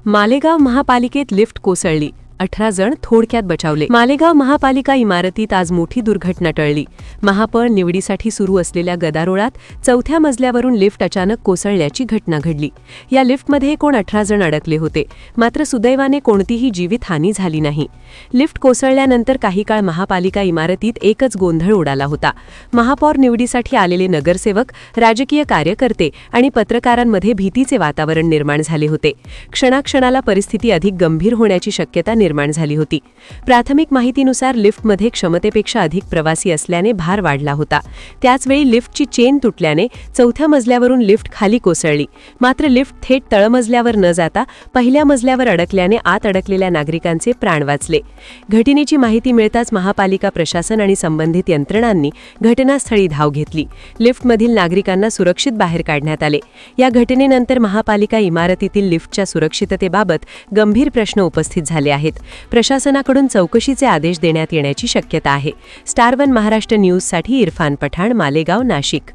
मालेगाव महापालिकेत लिफ्ट कोसळली, 18 जण थोडक्यात बचावले। मालेगाव महापालिका इमारतीत आज मोठी दुर्घटना टळली। महापौर निवडीसाठी सुरू असलेल्या गदारोळात चौथ्या मजल्यावरून लिफ्ट अचानक कोसळल्याची घटना घडली। या लिफ्टमध्ये एकूण 18 जण अडकले होते, मात्र सुदैवाने कोणतीही जीवितहानी झाली नाही। लिफ्ट कोसळल्यानंतर काही काळ महापालिका इमारतीत एकच गोंधळ उडाला होता। महापौर निवडीसाठी आलेले नगरसेवक, राजकीय कार्यकर्ते आणि पत्रकारांमध्ये भीतीचे वातावरण निर्माण झाले होते। क्षणाक्षणाला परिस्थिती अधिक गंभीर होण्याची शक्यता निर्माण झाली होती। प्राथमिक माहितीनुसार लिफ्टमध्ये क्षमतेपेक्षा अधिक प्रवासी असल्याने भार वाढला होता। त्याचवेळी लिफ्टची चेन तुटल्याने चौथ्या मजल्यावरून लिफ्ट खाली कोसळली, मात्र लिफ्ट थेट तळमजल्यावर न जाता पहिल्या मजल्यावर अडकल्याने आत अडकलेल्या नागरिकांचे प्राण वाचले। घटनेची माहिती मिळताच महापालिका प्रशासन आणि संबंधित यंत्रणांनी घटनास्थळी धाव घेतली। लिफ्टमधील नागरिकांना सुरक्षित बाहेर काढण्यात आले। या घटनेनंतर महापालिका इमारतीतील लिफ्टच्या सुरक्षिततेबाबत गंभीर प्रश्न उपस्थित झाले आहेत। प्रशासनाकडून चौकशीचे आदेश देण्यात येण्याची शक्यता आहे। स्टार वन महाराष्ट्र न्यूजसाठी इरफान पठाण, मालेगाव, नाशिक।